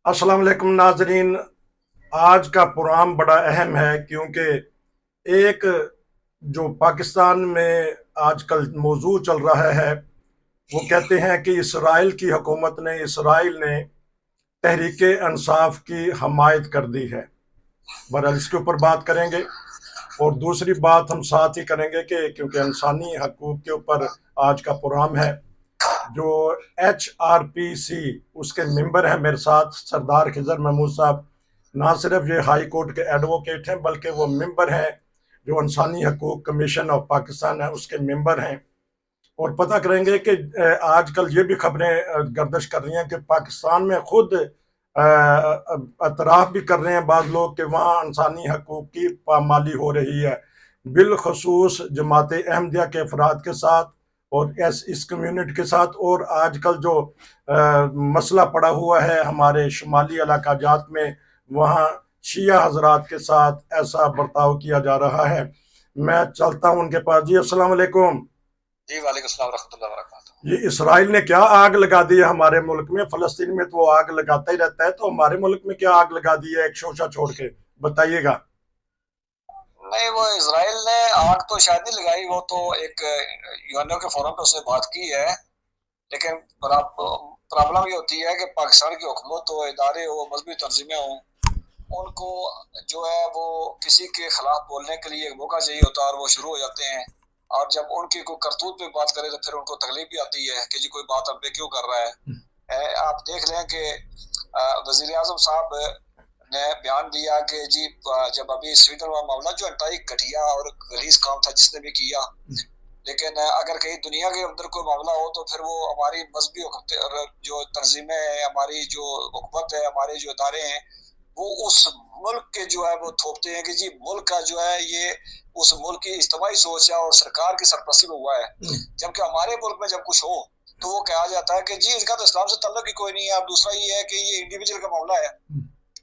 अस्सलाम वालेकुम नाजरीन। आज का प्रोग्राम बड़ा अहम है क्योंकि एक जो पाकिस्तान में आजकल मौजू चल रहा है, वो कहते हैं कि इसराइल की हुकूमत ने, इसराइल ने तहरीक इंसाफ की हमायत कर दी है। बहरहाल इसके ऊपर बात करेंगे। और दूसरी बात हम साथ ही करेंगे कि क्योंकि इंसानी हकूक़ के ऊपर आज का प्रोग्राम है, जो HRPC उसके मेंबर हैं मेरे साथ सरदार खिजर महमूद साहब। ना सिर्फ ये हाई कोर्ट के एडवोकेट हैं बल्कि वो मेंबर हैं जो इंसानी हकूक़ कमीशन ऑफ पाकिस्तान है उसके मेंबर हैं। और पता करेंगे कि आजकल ये भी खबरें गर्दिश कर रही हैं कि पाकिस्तान में खुद एतराफ़ भी कर रहे हैं बाद लोग कि वहाँ इंसानी हकूक़ की पामाली हो रही है, बिलखसूस जमात अहमदिया के अफराद के साथ और इस कम्यूनिटी के साथ। और आजकल जो मसला पड़ा हुआ है हमारे शुमाली इलाका जात में, वहाँ शिया हजरात के साथ ऐसा बर्ताव किया जा रहा है। मैं चलता हूँ उनके पास। जी अस्सलाम वालेकुम। जी वालेकुम सलाम रहमतुल्लाहि व बरकातहू। ये इसराइल ने क्या आग लगा दी है हमारे मुल्क में? फलस्तीन में तो वो आग लगाता ही रहता है, तो हमारे मुल्क में क्या आग लगा दी है एक शोशा छोड़ के? बताइएगा। नहीं, वो इसराइल ने आग तो शायद नहीं लगाई, वो तो एक यूएनओ के फोरम पे उसने बात की है। लेकिन प्रॉब्लम ये होती है कि पाकिस्तान की हुकूमत हो, इदारे हो, मजहबी तंजीमें हों, उनको जो है वो किसी के खिलाफ बोलने के लिए एक मौका चाहिए होता है और वो शुरू हो जाते हैं। और जब उनकी कोई करतूत पे बात करे तो फिर उनको तकलीफ भी आती है कि जी कोई बात हम पे क्यों कर रहा है। आप देख लें कि वजीर आजम साहब ने बयान दिया कि जी जब अभी स्वीडन वाला मामला जो इंतहाई घटिया और गलीज काम था जिसने भी किया, लेकिन अगर कहीं दुनिया के अंदर कोई मामला हो तो फिर वो हमारी मजहबी जो तंजीमें हैं, हमारी जो हुकूमत है, हमारे जो इदारे हैं, वो उस मुल्क के जो है वो थोपते हैं कि जी मुल्क का जो है ये उस मुल्क की इज्तिमाई सोच है और सरकार की सरपरस्ती में हुआ है। जबकि हमारे मुल्क में जब कुछ हो तो वो कहा जाता है कि जी इसका तो इस्लाम से तल्लुक ही कोई नहीं है। अब दूसरा ये है कि ये इंडिविजुअल का मामला है।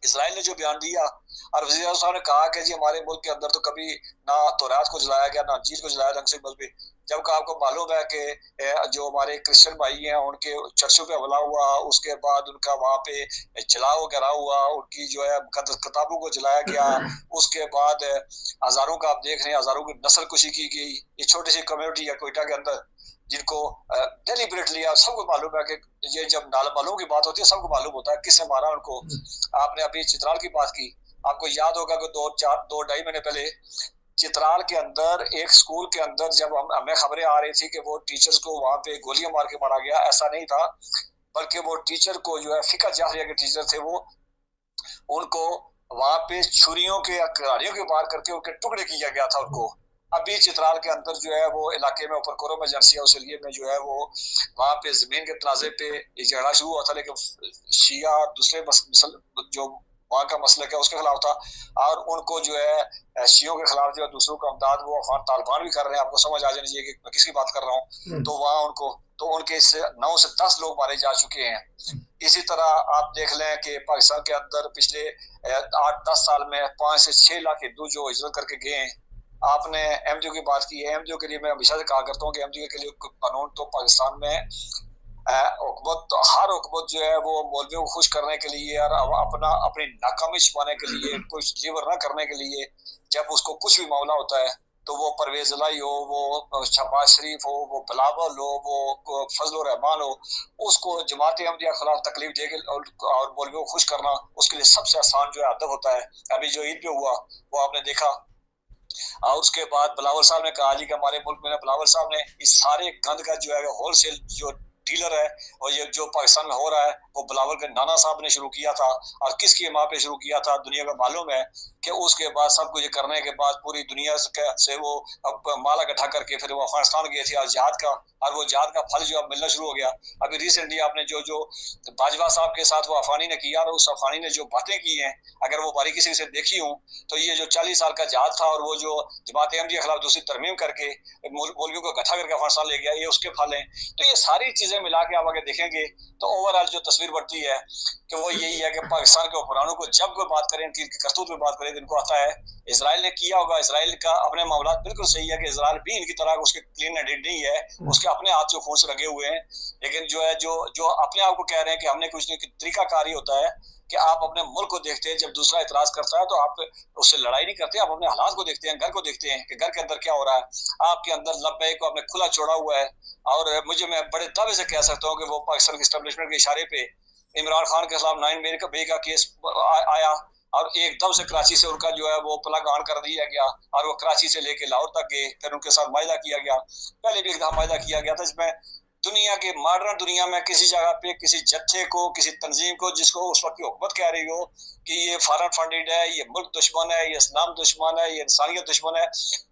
इसराइल ने जो बयान दिया और वज़ीर आज़म साहब ने कहा कि जी हमारे मुल्क के अंदर तो कभी ना तौरात को जलाया गया, ना इंजील को जलाया ढंग से मजहबी। जबकि आपको मालूम है कि जो हमारे क्रिश्चियन भाई हैं उनके चर्चों पे हमला हुआ, उसके बाद उनका वहाँ पे जलाओ गिराव हुआ, उनकी जो है किताबों को जलाया गया। उसके बाद हजारों का आप देख रहे हैं, हजारों की नस्ल कुशी की गई। ये छोटी सी कम्युनिटी है कोयटा के अंदर जिनको डेलिबरेटली आप सबको मालूम है कि ये जब नालमालूम की बात होती है सबको मालूम होता है किसने मारा उनको। आपने अभी चित्राल की बात की, आपको याद होगा कि 2-2.5 महीने पहले चित्राल के अंदर एक स्कूल के अंदर जब हमें खबरें आ रही थी कि वो टीचर्स को वहां पे गोलियां मार के मारा गया। ऐसा नहीं था, बल्कि वो टीचर को जो है फिका जाफरिया के टीचर थे, वो उनको वहां पे छुरियों के कड़ारियों के मार करके उनके टुकड़े किया गया था उनको। अभी चित्राल के अंदर जो है वो इलाके में ऊपर कोरो एजेंसी है उस एरिए में जो है वो वहां पे जमीन के तनाजे पे एक झगड़ा शुरू हुआ था, लेकिन शिया दूसरे जो वहाँ का मसलक है उसके खिलाफ था और उनको जो है शियों के खिलाफ जो है दूसरों का अमदाद वो अफगान तालिबान भी कर रहे हैं। आपको समझ आ जानी चाहिए कि मैं किसकी बात कर रहा हूँ। तो वहाँ उनको तो उनके 9 से 10 लोग मारे जा चुके हैं। इसी तरह आप देख लें कि पाकिस्तान के अंदर पिछले 8-10 साल में 5 से 6 लाख हिंदू जो हिजरत करके गए हैं। आपने एमडीओ की बात की है, एमडीओ के लिए मैं हमेशा से कहा करता हूँ कि एमडीओ के लिए कानून तो पाकिस्तान में हुकूमत तो हर हुकूमत जो है वो मौलवियों को खुश करने के लिए और अपनी नाकामी छिपाने के लिए, कुछ डिलीवर न करने के लिए, जब उसको कुछ भी मामला होता है तो वो परवेज लाई हो, वो शहबाज शरीफ हो, वो बिलावल हो, वो फजल रहमान हो, उसको जमात अहमदिया के खिलाफ तकलीफ दे के और मौलवियों को खुश करना उसके लिए सबसे आसान जो है अदब होता है। अभी जो ईद पे हुआ वो आपने देखा। और उसके बाद बिलावल साहब ने कहा जी कि हमारे मुल्क में बिलावल साहब ने इस सारे गंद का जो है होलसेल जो डीलर है और ये जो पाकिस्तान में हो रहा है वो बिलावल के नाना साहब ने शुरू किया था। और किसकी माँ पे शुरू किया था दुनिया का मालूम है कि उसके बाद सब कुछ करने के बाद पूरी दुनिया से वो अब माल इकट्ठा करके फिर वो अफगानिस्तान गए थे और जहाद का, और वो जहाद का फल जो अब मिलना शुरू हो गया। अभी रिसेंटली आपने जो बाजवा साहब के साथ वो अफगानी ने किया और उस अफगानी ने जो बातें की हैं अगर वो बारीकी से देखी हूँ तो ये जो 40 साल का जहाद था और वो जो जमात अहमदिया के खिलाफ दूसरी तरमीम करके मौलवियों को इकट्ठा करके अफगानिस्तान ले गया, ये उसके फल हैं। तो ये सारी चीजें मिला के आप आगे देखेंगे तो ओवरऑल जो तस्वीर बढ़ती है कि वो यही है कि पाकिस्तान के हुक्मरानों को जब कोई बात करें, इनकी करतूत में बात करें شاید ان کو آتا ہے. اسرائیل نے کیا ہوگا, اسرائیل کا اپنے معاملات بالکل صحیح ہے کہ اسرائیل بھی ان کی طرح اس کے کلین ہینڈڈ نہیں ہے, اس کے اپنے ہاتھ جو خون سے لگے ہوئے ہیں, لیکن جو ہے جو اپنے آپ کو کہہ رہے ہیں کہ ہم نے کچھ نہیں. طریقہ کاری ہوتا ہے کہ آپ اپنے ملک کو دیکھتے ہیں, جب دوسرا اعتراض کرتا ہے تو آپ اس سے لڑائی نہیں کرتے, آپ اپنے حالات کو دیکھتے ہیں, گھر کو دیکھتے ہیں کہ گھر کے اندر کیا ہو رہا ہے. آپ کے اندر لبیک کو آپ نے کھلا چھوڑا ہوا ہے, اور میں بڑے دعوے سے کہہ سکتا ہوں کہ وہ پاکستان کی اسٹیبلشمنٹ کے اشارے پہ عمران خان کے خلاف 9 مئی کا کیس آیا, اور ایک دم سے کراچی سے ان کا جو ہے وہ پلگ آن کر دیا گیا, اور وہ کراچی سے لے کے لاہور تک گئے. پھر ان کے ساتھ معاہدہ کیا گیا, پہلے بھی ایک دفعہ معاہدہ کیا گیا تھا, جس میں دنیا کے ماڈرن دنیا میں کسی جگہ پہ کسی جتھے کو, کسی تنظیم کو جس کو اس وقت کی حکومت کہہ رہی ہو کہ یہ فارن فنڈڈ ہے, یہ ملک دشمن ہے, یہ اسلام دشمن ہے, یہ انسانیت دشمن ہے,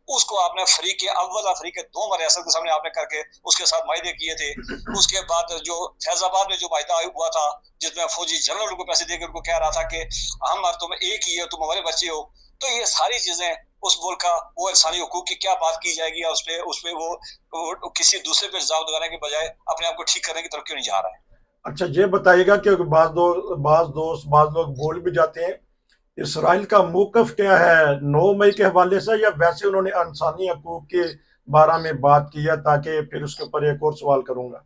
اس کو آپ نے فریق اول اور فریق دوم ریاست کے سامنے آپ نے کر کے اس کے ساتھ معاہدے کیے تھے. اس کے بعد جو فیض آباد میں جو معاہدہ ہوا تھا, جس میں فوجی جنرل کو پیسے دے کے ان کو کہہ رہا تھا کہ ہم اور تم ایک ہی ہے, تم ہمارے بچے ہو, تو یہ ساری چیزیں اس ملک کا وہ انسانی حقوق کی کیا بات کی جائے گی, اور اس پہ وہ کسی دوسرے پہ الزام لگانے کے بجائے اپنے آپ کو ٹھیک کرنے کی طرف کیوں نہیں جا رہا ہے. اچھا یہ بتائیے گا کہ بعض لوگ بول بھی جاتے ہیں اسرائیل کا موقف کیا ہے 9 مئی کے حوالے سے, یا ویسے انہوں نے انسانی حقوق کے بارے میں بات کی ہے, تاکہ پھر اس کے اوپر ایک اور سوال کروں گا.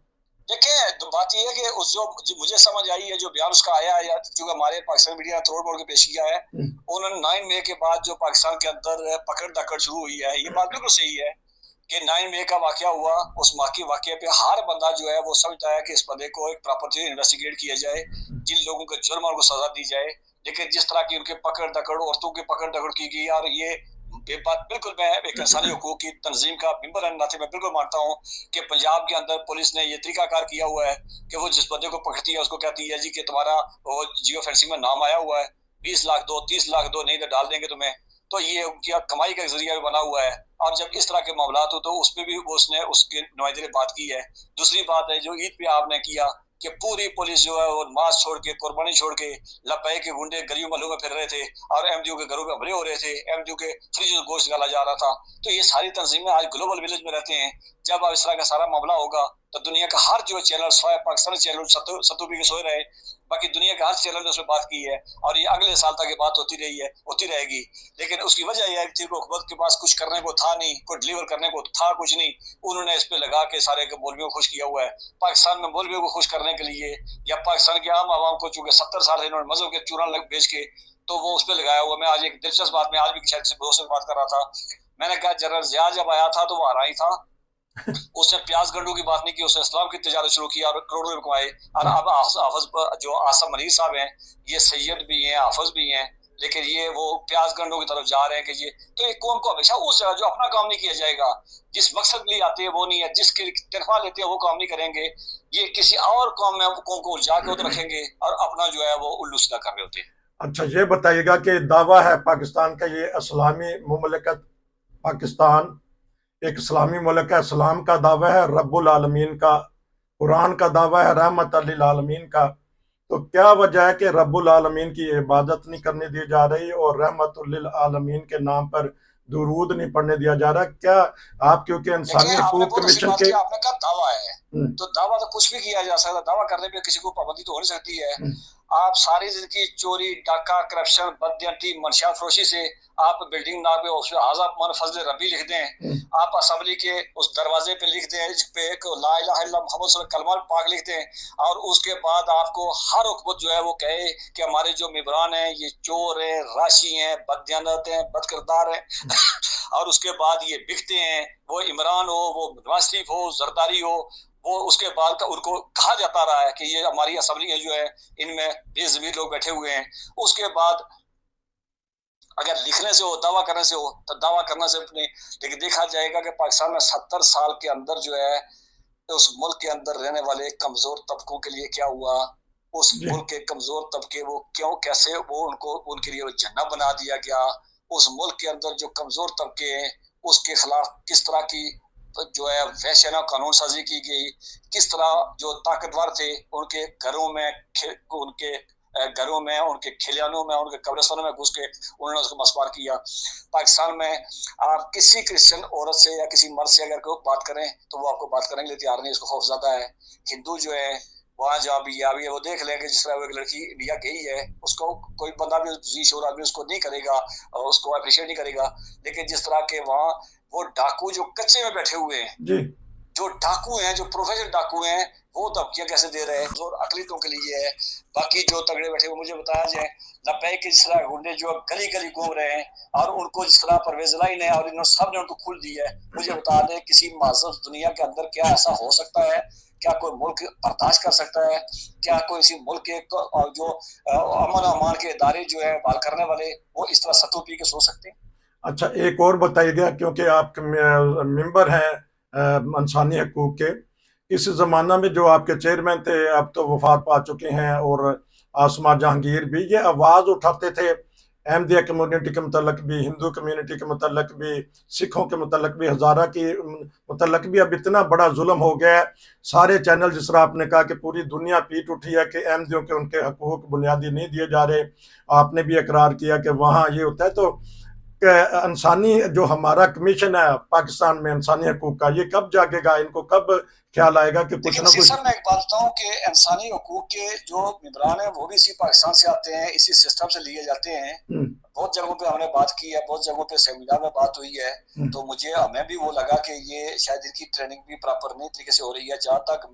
دیکھیں بات یہ ہے کہ اس جو مجھے سمجھ آئی ہے, جو بیان اس کا آیا ہے, یا چونکہ ہمارے پاکستان میڈیا نے توڑ موڑ کے پیش کیا ہے, انہوں نے 9 مئی کے بعد جو پاکستان کے اندر پکڑ دکڑ شروع ہوئی ہے, یہ بات بالکل صحیح ہے کہ 9 مئی کا واقعہ ہوا, اس واقعے پہ ہر بندہ جو ہے وہ سمجھتا ہے کہ اس بندے کو ایک پراپر انویسٹیگیٹ کیا جائے, جن لوگوں کے جرم کو سزا دی جائے. لیکن جس طرح کی ان کے پکڑ دکڑ, عورتوں کی پکڑ دکڑ کی گئی, اور یہ بات بالکل میں ایک انسانی حقوق کی تنظیم کا ممبر رہنے ناطے میں بالکل مانتا ہوں کہ پنجاب کے اندر پولیس نے یہ طریقہ کار کیا ہوا ہے کہ وہ جس بندے کو پکڑتی ہے اس کو کہتی ہے جی کہ تمہارا وہ جیو فینسنگ میں نام آیا ہوا ہے, 20 لاکھ دو, 30 لاکھ دو, نہیں تو ڈال دیں گے تمہیں. تو یہ ان کی کمائی کا ذریعہ بنا ہوا ہے, اور جب اس طرح کے معاملات ہو تو اس پہ بھی اس نے اس کے نمائندے نے بات کی ہے. دوسری بات ہے جو عید پہ آپ نے کیا کہ پوری پولیس جو ہے وہ نماز چھوڑ کے, قربانی چھوڑ کے, لبیک کے گنڈے گلیوں محلوں میں پھر رہے تھے, اور ایم ڈی او کے گھروں میں حملے ہو رہے تھے, ایم ڈی او کے فریج میں گوشت ڈالا جا رہا تھا. تو یہ ساری تنظیمیں آج گلوبل ولیج میں رہتے ہیں. جب اب اس طرح کا سارا معاملہ ہوگا تو دنیا کا ہر جو چینل, سوائے پاکستانی چینل ستو بھی کے سوئے رہے, باقی دنیا کا ہر چینل نے اس میں بات کی ہے, اور یہ اگلے سال تک یہ بات ہوتی رہی ہے, ہوتی رہے گی. لیکن اس کی وجہ یہ ہے کہ حکومت کے پاس کچھ کرنے کو تھا نہیں, کوئی ڈلیور کرنے کو تھا کچھ نہیں, انہوں نے اس پہ لگا کے سارے کے مولویوں کو خوش کیا ہوا ہے. پاکستان میں مولویوں کو خوش کرنے کے لیے, یا پاکستان کے عام عوام کو, چونکہ 70 سال سے انہوں نے مذہب کے چورن بیچ کے, تو وہ اس پہ لگایا ہوا. میں آج ایک دلچسپ بات میں آج بھی شاید کسی دوست سے بات کر رہا تھا, میں نے کہا جنرل ضیاء جب آیا تھا تو وہ آ رہا ہی تھا, اس نے پیاز گنڈوں کی بات نہیں کی, اس نے اسلام کی تجارت شروع کی اور کروڑوں روپے کمائے. اور اب حافظ جو آصم منیر صاحب ہیں, یہ سید بھی ہیں, حافظ بھی ہیں, لیکن یہ وہ پیاز گنڈوں کی طرف جا رہے ہیں کہ یہ تو ایک قوم کو ہمیشہ اس جگہ جو اپنا کام نہیں کیا جائے گا, جس مقصد کے لیے آتے ہیں وہ نہیں ہے, جس کی تنخواہ لیتے ہیں وہ کام نہیں کریں گے, یہ کسی اور قوم میں قوم کو الجھا کے ادھر رکھیں گے اور اپنا جو ہے وہ الو سیدھا کر رہے ہوتے ہیں. اچھا یہ بتائیے گا کہ دعویٰ ہے پاکستان کا, یہ اسلامی مملکت پاکستان ایک اسلامی ملک ہے, اسلام کا دعویٰ ہے, رب العالمین کا, قرآن کا دعویٰ ہے, رحمت للعالمین کا, تو کیا وجہ ہے کہ رب العالمین کی عبادت نہیں کرنے دی جا رہی اور رحمت للعالمین کے نام پر درود نہیں پڑھنے دیا جا رہا؟ کیا آپ کیونکہ انسانی آپ نے حقوق بہت اچھی کمیشن بات کے کی, آپ نے کہا دعویٰ ہے, تو دعویٰ تو کچھ بھی کیا جا سکتا, دعویٰ کرنے پہ کسی کو پابندی تو ہو نہیں سکتی ہے. آپ ساری زندگی چوری, ڈاکہ, کرپشن, بددیانتی, منشیات فروشی سے آپ بلڈنگ نہ پہ اس پہ حاضہ من فضل ربی لکھ دیں, آپ اسمبلی کے اس دروازے پہ لکھ دیں اس پہ لا الہ الا اللہ محمد صلی اللہ کلمہ پاک لکھ دیں, اور اس کے بعد آپ کو ہر حکومت جو ہے وہ کہے کہ ہمارے جو ممبران ہیں یہ چور ہیں, راشی ہیں, بددیانت ہیں, بد کردار ہیں, اور اس کے بعد یہ بکتے ہیں, وہ عمران ہو, وہ نواز شریف ہو, زرداری ہو, وہ اس کے بعد ان کو کہا جاتا رہا ہے کہ یہ ہماری اسمبلی جو ہے ان میں بے ضمیر لوگ بیٹھے ہوئے ہیں. اس کے بعد اگر لکھنے سے ہو, دعویٰ کرنے سے ہو, تو دعویٰ کرنا سے نہیں, لیکن دیکھا جائے گا کہ پاکستان میں 70 سال کے اندر جو ہے اس ملک کے اندر رہنے والے کمزور طبقوں کے لیے کیا ہوا, اس ملک کے کمزور طبقے وہ کیوں کیسے وہ ان کے لیے جنہ بنا دیا گیا, اس ملک کے اندر جو کمزور طبقے ہیں اس کے خلاف کس طرح کی جو ہے وحشیانہ قانون سازی کی گئی, کس طرح جو طاقتور تھے ان کے گھروں میں, ان کے گھروں میں, ان کے کھلیانوں میں, ان کے قبرستانوں میں گھس کے انہوں نے اس کو مسمار کیا. پاکستان میں آپ کسی کرسچن عورت سے یا کسی مرد سے اگر کوئی بات کریں تو وہ آپ کو بات کرنے کے لیے تیار نہیں, اس کو خوف زیادہ ہے. ہندو جو ہے वहाँ जहाँ भी है वो देख लेंगे, जिस तरह वो एक लड़की इंडिया गई है, उसको कोई बंदा भी शोर आदमी उसको नहीं करेगा और उसको अप्रिशिएट नहीं करेगा। लेकिन जिस तरह के वहाँ वो डाकू जो कच्चे में बैठे हुए हैं, जी जो डाकू हैं, जो प्रोफेशनल डाकू हैं, वो धमकियां कैसे दे रहे हैं, जो अकलीतों के लिए है। बाकी जो तगड़े बैठे हुए, मुझे बताया जाए लपे के जिस तरह गुंडे जो गली गली घूम रहे हैं, और उनको जिस तरह परवेज लाई ने और इन्होंने सब ने उनको खुल दी है। मुझे बता दें, किसी महज़ब दुनिया के अंदर क्या ऐसा हो सकता है? क्या कोई मुल्क बर्दाश्त कर सकता है? क्या कोई इसी मुल्क के जो अमन अमान के इदारे जो है बाल करने वाले, वो इस तरह सत्तू पी के सो सकते हैं? अच्छा, एक और बताइएगा, क्योंकि आप मेंबर हैं इंसानी हकूक के। इस ज़माना में जो आपके चेयरमैन थे, अब तो वफात पा चुके हैं, और आसमा जहांगीर भी ये आवाज़ उठाते थे अहमदिया कम्युनिटी के मतलब भी, हिंदू कम्युनिटी के मतलब भी, सिखों के मतलब भी, हज़ारा की मतलब भी। अब इतना बड़ा जुल्म हो गया है, सारे चैनल जिस तरह आपने कहा कि पूरी दुनिया पीट उठी है कि अहमदियों के उनके हकूक बुनियादी नहीं दिए जा रहे। आपने भी इकरार किया कि वहाँ ये होता है। तो इंसानी जो हमारा कमीशन है पाकिस्तान में इंसानी हकूक का, ये कब जागेगा? इनको कब ख्याल आएगा कि कुछ लेकिन ना सी कुछ? सर, मैं एक बात बताऊं कि इंसानी हकूक के जो निगरान है वो भी इसी पाकिस्तान से आते हैं, इसी सिस्टम से लिए जाते हैं। बहुत जगहों पे हमने बात की है, बहुत जगहों पे सेमिनार में बात हुई है। तो मुझे हमें भी वो लगा कि ये शायद इनकी ट्रेनिंग भी प्रॉपर नहीं तरीके से हो रही है। जहाँ तक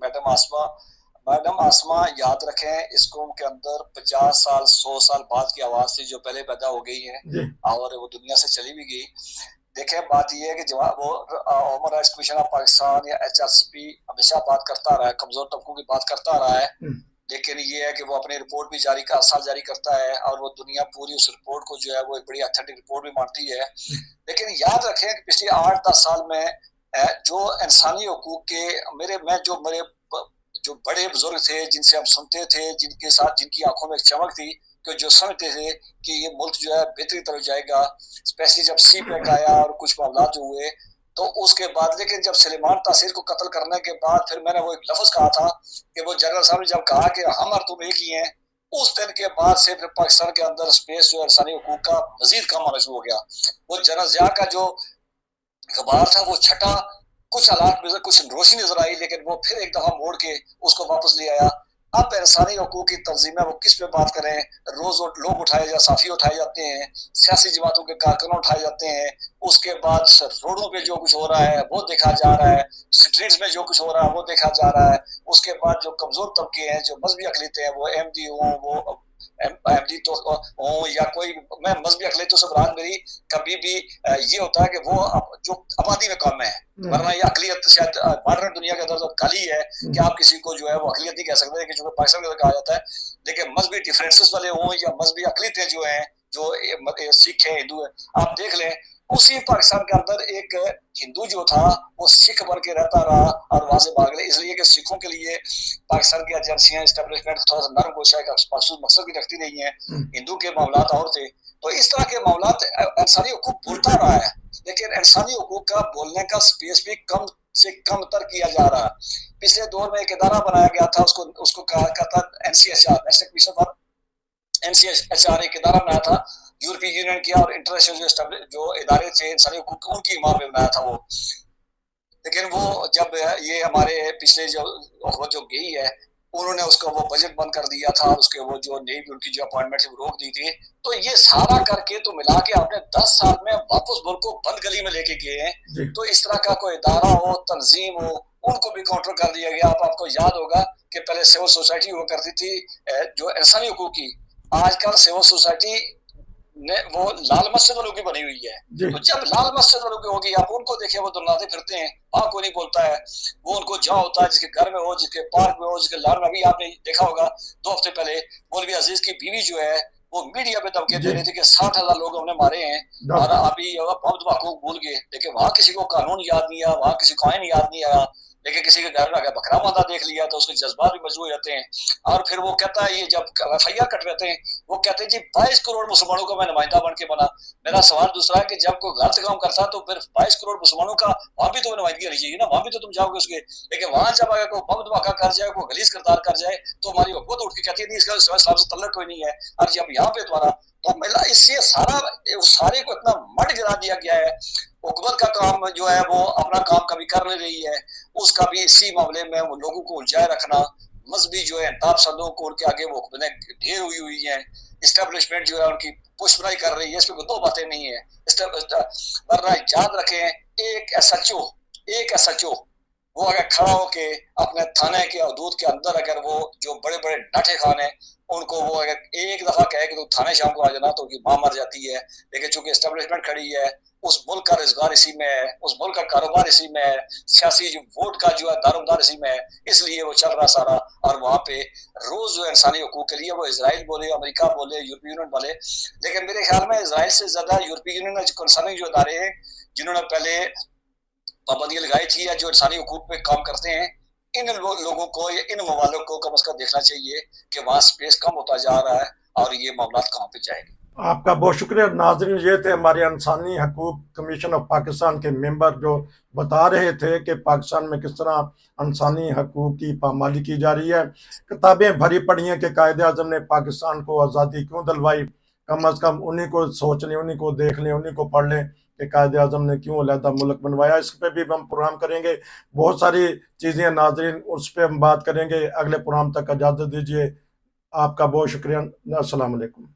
मैडम आसमा याद रखें, इस कौम के अंदर 50 साल 100 साल बाद की आवाज थी जो पहले पैदा हो गई है और वो दुनिया से चली भी गई। देखें, बात यह है कि जवाब वो human rights commission of Pakistan या HRCP हमेशा बात करता रहा है, कमजोर तबकों की बात करता रहा है। लेकिन ये है कि वो अपनी रिपोर्ट भी हर साल जारी करता है, और वो दुनिया पूरी उस रिपोर्ट को जो है वो एक बड़ी ऑथेंटिक रिपोर्ट भी मानती है। लेकिन याद रखें कि पिछले 8-10 साल में जो इंसानी हकूक के मेरे जो बड़े बुजुर्ग थे, जिनसे हम सुनते थे, जिनके साथ जिनकी आंखों में एक चमक थी, कि जो समझते थे कि ये मुल्क जो है बेहतरी तरफ जाएगा, स्पेशली जब सी पैक आया और कुछ मामला जो हुए, तो उसके बाद। लेकिन जब सुलेमान तासीर को कत्ल करने के बाद फिर मैंने वो एक लफ्ज कहा था कि वो जनरल साहब ने जब कहा कि हम और तुम एक ही हैं, उस दिन के बाद से फिर पाकिस्तान के अंदर स्पेस जो इंसानी हकूक का मजीद कम होना शुरू हो गया। वो जनरल जिया का जो अखबार था वो छटा, कुछ हालात में कुछ रोशनी नजर आई, लेकिन वो फिर एक दफा मोड़ के उसको वापस ले आया। अब इंसानी हकूक की तंजीम है, वो किस पे बात करें? रोज लोग उठाए जा साफी उठाए जाते हैं, सियासी जमातों के कारकुन उठाए जाते हैं, उसके बाद रोडों पे जो कुछ हो रहा है वो देखा जा रहा है, स्ट्रीट्स में जो कुछ हो रहा है वो देखा जा रहा है। उसके बाद जो कमजोर तबके हैं, जो मजहबी अकलीतें हैं, वो अहमदी हो, वो अहमदी तो हो या कोई, मैं मजहबी अकलीतों से मुराद मेरी कभी भी ये होता है कि वो जो आबादी में कम है, वरना ये अकलियत शायद मॉडर्न दुनिया के अंदर तो गाली है कि आप किसी को जो है वो अकलियत नहीं कह सकते, कि जो पाकिस्तान के अंदर कहा जाता है। लेकिन मजहबी डिफरेंसेस वाले हों या मजहबी अकलीतें जो हैं, जो सिख है, हिंदू है, आप देख लें, उसी पाकिस्तान के अंदर एक हिंदू जो था वो सिख बन के रहता रहा और वहां से भाग गए, इसलिए कि सिखों के लिए पाकिस्तान की एजेंसियां एस्टेब्लिशमेंट थोड़ा सा नरम गोशा का मकसद की रखती नहीं है। हिंदू के मामला और थे, तो इस तरह के मामला इंसानी हकूक बोलता रहा है, लेकिन इंसानी हकूक का बोलने का स्पेस भी कम से कम तर किया जा रहा है। पिछले दौर में एक इदारा बनाया गया था, उसको कहा था NCHR, national commission for NCHR, एक इदारा बनाया था यूरोपीय यूनियन किया और इंटरनेशनल जो इदारे थे इंसानी हकूक उनकी इमाम में बनाया था वो। लेकिन वो जब ये हमारे पिछले जो हुकूमत जो गई है, उन्होंने उसका वो बजट बंद कर दिया था, उसके वो जो नई उनकी जो अपॉइंटमेंट वो रोक दी थी। तो ये सारा करके तो मिला के आपने 10 साल में वापस मुल्क को बंद गली में लेके गए हैं। तो इस तरह का कोई इदारा हो, तंजीम हो, उनको भी काउंटर कर दिया गया। आपको याद होगा कि पहले सिविल सोसाइटी हुआ करती थी जो इंसानी हकूक की, आजकल सिविल सोसाइटी ने वो लाल मस्जिद वालों की बनी हुई है। तो जब लाल मस्जिद वालों की होगी, आप उनको देखिए, वो दुर्नाते फिरते हैं, वहां कोई नहीं बोलता है। वो उनको जहाँ होता है, जिसके घर में हो, जिसके पार्क में हो, जिसके लान में, अभी आपने देखा होगा 2 हफ्ते पहले मौलवी अजीज की बीवी जो है वो मीडिया पे धमकी दे रही थी कि 60,000 लोग हमने मारे हैं और अभी बहुत हकूक भूल गए। लेकिन वहां किसी को कानून याद नहीं आया, वहां किसी को आइन याद नहीं आया, लेकिन किसी के घर में अगर बकरा मादा देख लिया तो उसके जज्बात भी मजबूत हो जाते हैं। और फिर वो कहता है, ये जब FIR कटवाते हैं, वो कहते हैं जी 22 करोड़ मुसलमानों का मैं नुमाइंदा बन के बना। मेरा सवाल दूसरा है कि जब कोई गलत काम करता तो फिर 22 करोड़ मुसलमानों का वहां भी तो नुमाइंदगी होनी चाहिए ना, वहां भी तो तुम जाओगे उसके। लेकिन वहां जब अगर कोई बम धमाका कर जाए, कोई गलीज किरदार कर जाए, तो हमारी हुकूमत उठ के कहती है नहीं, इसका इस्लाम से तल्लुक कोई नहीं है। और जब यहाँ पे तुम्हारा तो मिला, इससे सारे को इतना मट गिरा दिया गया है। हुकूमत का काम जो है वो अपना काम कभी कर नहीं रही है, उसका भी इसी मामले में वो लोगों को उलझाए रखना, मजहबी जो है इंताब पसंदों को उनके आगे वो हुकूमतें ढेर हुई हैं, इस्टेब्लिशमेंट जो है उनकी पुशबराई कर रही है, इसमें कोई दो बातें नहीं है। वरना याद रखें, एक एस एच ओ वो अगर खड़ा होके अपने थाने के हदूद के अंदर अगर वो जो बड़े बड़े डाटे खान हैं उनको वो अगर एक दफा कहे कि तू थाने शाम को आ जाना तो उनकी मां मर जाती है। लेकिन चूंकि एस्टेब्लिशमेंट खड़ी है, उस मुल्क का रोजगार इसी में है, उस मुल्क का कारोबार इसी में है, सियासी जो वोट का जो है दारोमदार इसी में है, इसलिए वो चल रहा सारा। और वहां पे रोज जो इंसानी हकूक के लिए वो इसराइल बोले, अमेरिका बोले, यूरोपीय यूनियन बोले, लेकिन मेरे ख्याल में इसराइल से ज्यादा यूरोपीय यूनियन कंसर्निंग जो इदारे हैं जिन्होंने पहले पाबंदियां लगाई थी या जो इंसानी हकूक पे काम करते हैं, इन लोगों को या इन ममालिक को कम अज कम देखना चाहिए कि वहाँ स्पेस कम होता जा रहा है और ये मामला कहाँ पे जाएंगे। आपका बहुत शुक्रिया। नाज़रीन, ये थे हमारे इंसानी हकूक़ कमीशन ऑफ पाकिस्तान के मेंबर जो बता रहे थे कि पाकिस्तान में किस तरह इंसानी हकूक़ की पामाली की जा रही है। किताबें भरी पड़ी हैं कि कायदे-आज़म ने पाकिस्तान को आज़ादी क्यों दिलवाई। कम अज़ कम उन्हीं को सोच लें, उन्हीं को देख लें, उन्हीं को पढ़ लें कि कायदे-आज़म ने क्यों अलहदा मुल्क बनवाया। इस पे भी हम प्रोग्राम करेंगे। बहुत सारी चीज़ें नाज़रीन, उस पे हम बात करेंगे। अगले प्रोग्राम तक इजाज़त दीजिए। आपका बहुत शुक्रिया। अस्सलाम वालेकुम।